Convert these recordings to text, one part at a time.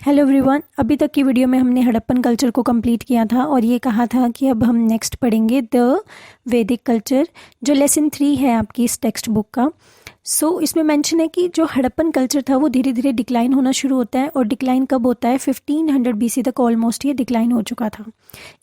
Hello everyone, अभी तक की वीडियो में हमने हड़प्पन कल्चर को कंप्लीट किया था और ये कहा था कि अब हम नेक्स्ट पढ़ेंगे द वैदिक कल्चर, जो लेसन 3 है आपकी इस टेक्स्ट बुक का। इसमें मेंशन है कि जो हड़प्पन कल्चर था वो धीरे धीरे डिक्लाइन होना शुरू होता है। और डिक्लाइन कब होता है? 1500 BC तक ऑलमोस्ट ये डिक्लाइन हो चुका था।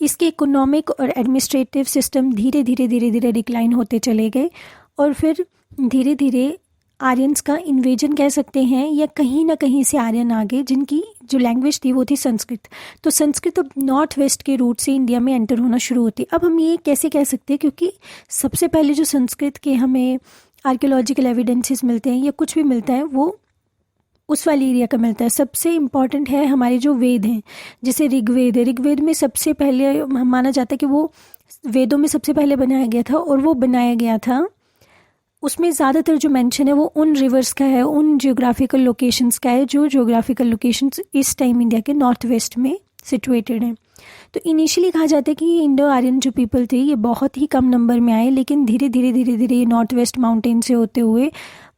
इसके इकोनॉमिक और एडमिनिस्ट्रेटिव सिस्टम धीरे धीरे डिक्लाइन होते चले गए और फिर धीरे धीरे आर्यंस का इन्वेजन कह सकते हैं, या कहीं ना कहीं से आर्यन आ गए जिनकी जो लैंग्वेज थी वो थी संस्कृत। तो संस्कृत अब नॉर्थ वेस्ट के रूट से इंडिया में एंटर होना शुरू होती। अब हम ये कैसे कह सकते हैं? क्योंकि सबसे पहले जो संस्कृत के हमें आर्कियोलॉजिकल एविडेंसेस मिलते हैं या कुछ भी मिलता है वो उस वाली एरिया का मिलता है। सबसे इम्पॉर्टेंट है हमारे जो वेद हैं, जैसे ऋग्वेद है। ऋग्वेद में सबसे पहले माना जाता है कि वो वेदों में सबसे पहले बनाया गया था, और वो बनाया गया था उसमें ज़्यादातर जो मेंशन है वो उन रिवर्स का है, उन जियोग्राफिकल लोकेशंस का है जो जियोग्राफिकल लोकेशंस इस टाइम इंडिया के नॉर्थ वेस्ट में सिचुएटेड हैं। तो इनिशियली कहा जाता है कि इंडो आर्यन जो पीपल थे ये बहुत ही कम नंबर में आए, लेकिन धीरे धीरे ये नॉर्थ वेस्ट माउंटेन से होते हुए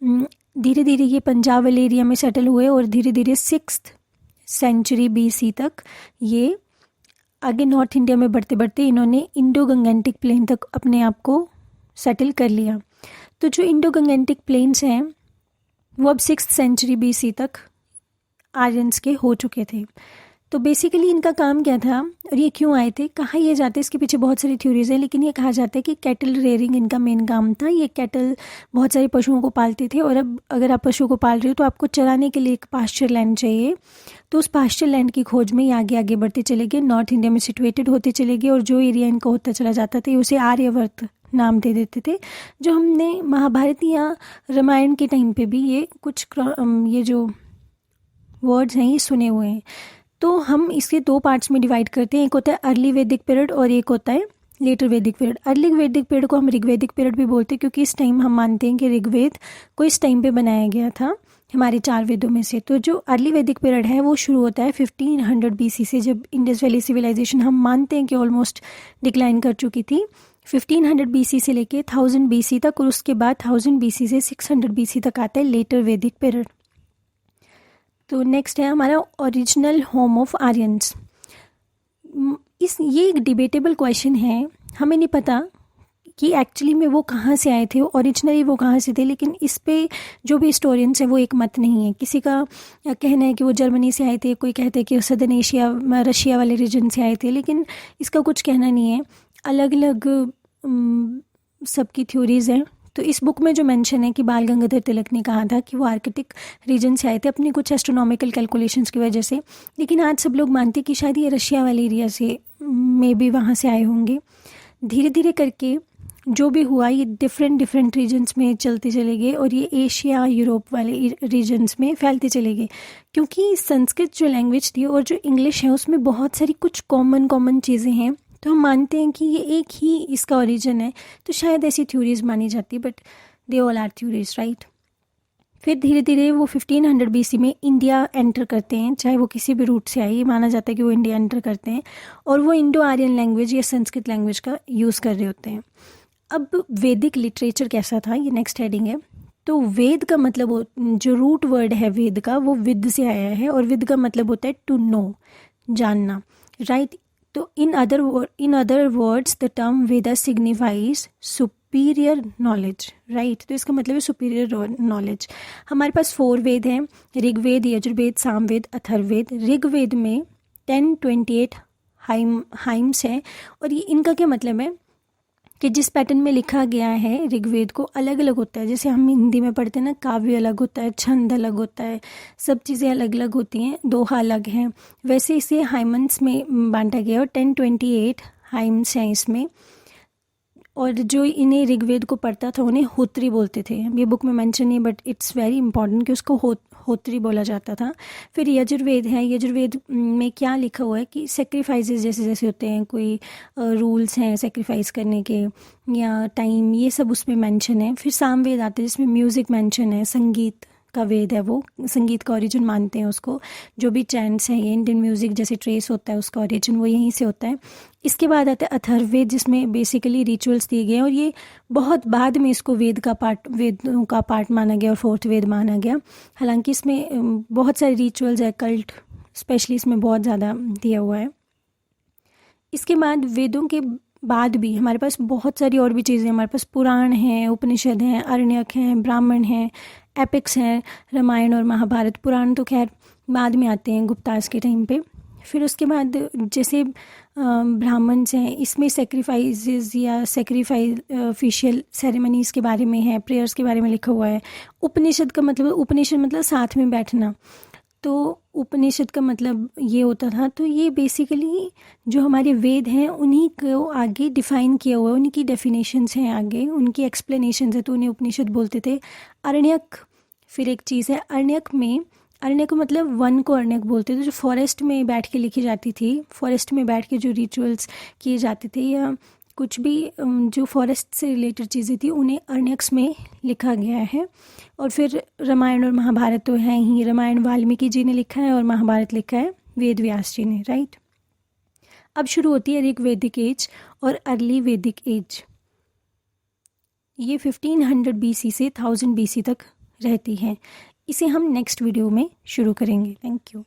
धीरे धीरे ये पंजाब वाले एरिया में सेटल हुए और धीरे धीरे 6th सेंचुरी BC तक ये आगे नॉर्थ इंडिया में बढ़ते बढ़ते इन्होंने इंडो गंगेटिक प्लेन तक अपने आप को सेटल कर लिया। तो जो इंडो गंगेटिक प्लेन्स हैं वो अब 6th सेंचुरी BC तक आर्यंस के हो चुके थे। तो बेसिकली इनका काम क्या था और ये क्यों आए थे, कहाँ ये जाते, इसके पीछे बहुत सारी थ्योरीज हैं, लेकिन ये कहा जाता है कि कैटल रेयरिंग इनका मेन काम था। ये कैटल बहुत सारे पशुओं को पालते थे, और अब अगर आप पशुओं को पाल रहे हो तो आपको चराने के लिए एक पास्चर लैंड चाहिए। तो उस पास्चर लैंड की खोज में ये आगे आगे बढ़ते चले गए, नॉर्थ इंडिया में सिचुएटेड होते चले गए, और जो एरिया इनका होता चला जाता था उसे आर्यवर्त नाम दे देते थे। जो हमने महाभारत या रामायण के टाइम पे भी ये कुछ ये जो वर्ड्स हैं ये सुने हुए हैं। तो हम इसके 2 पार्ट्स में डिवाइड करते हैं, एक होता है अर्ली वैदिक पीरियड और एक होता है लेटर वैदिक पीरियड। अर्ली वैदिक पीरियड को हम ऋग्वैदिक पीरियड भी बोलते हैं, क्योंकि इस टाइम हम मानते हैं कि ऋग्वेद को इस टाइम पे बनाया गया था हमारे 4 वेदों में से। तो जो अर्ली वैदिक पीरियड है वो शुरू होता है 1500 BC से, जब इंडस वैली सिविलाइजेशन हम मानते हैं कि ऑलमोस्ट डिक्लाइन कर चुकी थी। 1500 BC से लेके 1000 BC तक, और उसके बाद 1000 BC से 600 BC तक आता है लेटर वैदिक पीरियड। तो नेक्स्ट है हमारा ओरिजिनल होम ऑफ आर्यंस। ये एक डिबेटेबल क्वेश्चन है, हमें नहीं पता कि एक्चुअली में वो कहाँ से आए थे, ओरिजिनली वो कहाँ से थे, लेकिन इस पे जो भी हिस्टोरियंस है वो एक मत नहीं है। किसी का कहना है कि वो जर्मनी से आए थे, कोई कहते हैं कि सदर्न एशिया रशिया वाले रीजन से आए थे, लेकिन इसका कुछ कहना नहीं है। अलग अलग सबकी थ्योरीज हैं। तो इस बुक में जो मेंशन है कि बाल गंगाधर तिलक ने कहा था कि वो आर्कटिक रीजन से आए थे अपनी कुछ एस्ट्रोनॉमिकल कैलकुलेशंस की वजह से, लेकिन आज सब लोग मानते हैं कि शायद ये रशिया वाले एरिया से मे बी वहाँ से आए होंगे। धीरे धीरे करके जो भी हुआ ये डिफरेंट रीजन्स में चलते चले गए, और ये एशिया यूरोप वाले रीजन्स में फैलते चले गए, क्योंकि संस्कृत जो लैंग्वेज थी और जो इंग्लिश है उसमें बहुत सारी कुछ कॉमन चीज़ें हैं। तो हम मानते हैं कि ये एक ही इसका ओरिजिन है, तो शायद ऐसी थ्योरीज मानी जाती, but they all are theories, right. फिर धीरे धीरे वो 1500 BC में इंडिया एंटर करते हैं, चाहे वो किसी भी रूट से आए, ये माना जाता है कि वो इंडिया एंटर करते हैं, और वो इंडो आर्यन लैंग्वेज या संस्कृत लैंग्वेज का यूज़ कर रहे होते हैं। अब वैदिक लिटरेचर कैसा था, ये नेक्स्ट हेडिंग है। तो वेद का मतलब, जो रूट वर्ड है वेद का वो विद से आया है, और विद का मतलब होता है टू नो, जानना, राइट। तो in other words the term Veda signifies superior knowledge, right. तो इसका मतलब है सुपीरियर नॉलेज। हमारे पास 4 वेद हैं, ऋग्वेद, यजुर्वेद, सामवेद, अथर्ववेद। ऋग्वेद में 1028 हाइम्स है, और ये इनका क्या मतलब है कि जिस पैटर्न में लिखा गया है ऋग्वेद को अलग अलग होता है। जैसे हम हिंदी में पढ़ते हैं ना, काव्य अलग होता है, छंद अलग होता है, सब चीज़ें अलग अलग होती हैं, दोहा अलग हैं। वैसे इसे हाइमन्स में बांटा गया, और 1028 हाइम्स हैं इसमें। और जो इन्हें ऋग्वेद को पढ़ता था उन्हें होत्री बोलते थे। ये बुक में मेंशन नहीं, बट इट्स वेरी इंपॉर्टेंट कि उसको होत्री बोला जाता था। फिर यजुर्वेद है, यजुर्वेद में क्या लिखा हुआ है कि सेक्रीफाइसेस जैसे जैसे होते हैं, कोई रूल्स हैं सेक्रीफाइस करने के या टाइम, ये सब उसमें मेंशन है। फिर सामवेद आते हैं जिसमें म्यूज़िक मेंशन है, संगीत का वेद है, वो संगीत का ओरिजिन मानते हैं उसको। जो भी चैंट्स हैं, ये इंडियन म्यूज़िक जैसे ट्रेस होता है उसका ओरिजिन वो यहीं से होता है। इसके बाद आता है अथर्ववेद, जिसमें बेसिकली रिचुअल्स दिए गए हैं, और ये बहुत बाद में इसको वेदों का पार्ट माना गया और 4th वेद माना गया। हालांकि इसमें बहुत सारे रिचुअल्स है, कल्ट स्पेशली इसमें बहुत ज़्यादा दिया हुआ है। इसके बाद वेदों के बाद भी हमारे पास बहुत सारी और भी चीज़ें, हमारे पास पुराण हैं, उपनिषद हैं, अरण्यक हैं, ब्राह्मण हैं, एपिक्स हैं, रामायण और महाभारत। पुराण तो खैर बाद में आते हैं गुप्तास के टाइम पे। फिर उसके बाद जैसे ब्राह्मण्स हैं, इसमें सेक्रीफाइसेस या सेक्रीफाइशियल सेरेमनीज़ के बारे में है, प्रेयर्स के बारे में लिखा हुआ है। उपनिषद का मतलब, उपनिषद मतलब साथ में बैठना, तो उपनिषद का मतलब ये होता था। तो ये बेसिकली जो हमारे वेद हैं उन्हीं को आगे डिफ़ाइन किया हुआ है, उन्हीं की डेफिनेशंस हैं आगे, उनकी एक्सप्लेनेशंस है, तो उन्हें उपनिषद बोलते थे। अरण्यक फिर एक चीज़ है, अरण्यक में, अरण्यक को मतलब वन को अरण्यक बोलते थे, जो फॉरेस्ट में बैठ के लिखी जाती थी, फॉरेस्ट में बैठ के जो रिचुअल्स किए जाते थे या कुछ भी जो फॉरेस्ट से रिलेटेड चीज़ें थी उन्हें अरण्यक्स में लिखा गया है। और फिर रामायण और महाभारत तो हैं ही, रामायण वाल्मीकि जी ने लिखा है और महाभारत लिखा है वेद व्यास जी ने, राइट। अब शुरू होती है ऋग वैदिक एज और अर्ली वैदिक एज। ये 1500 BC से 1000 BC तक रहती है। इसे हम नेक्स्ट वीडियो में शुरू करेंगे। Thank you.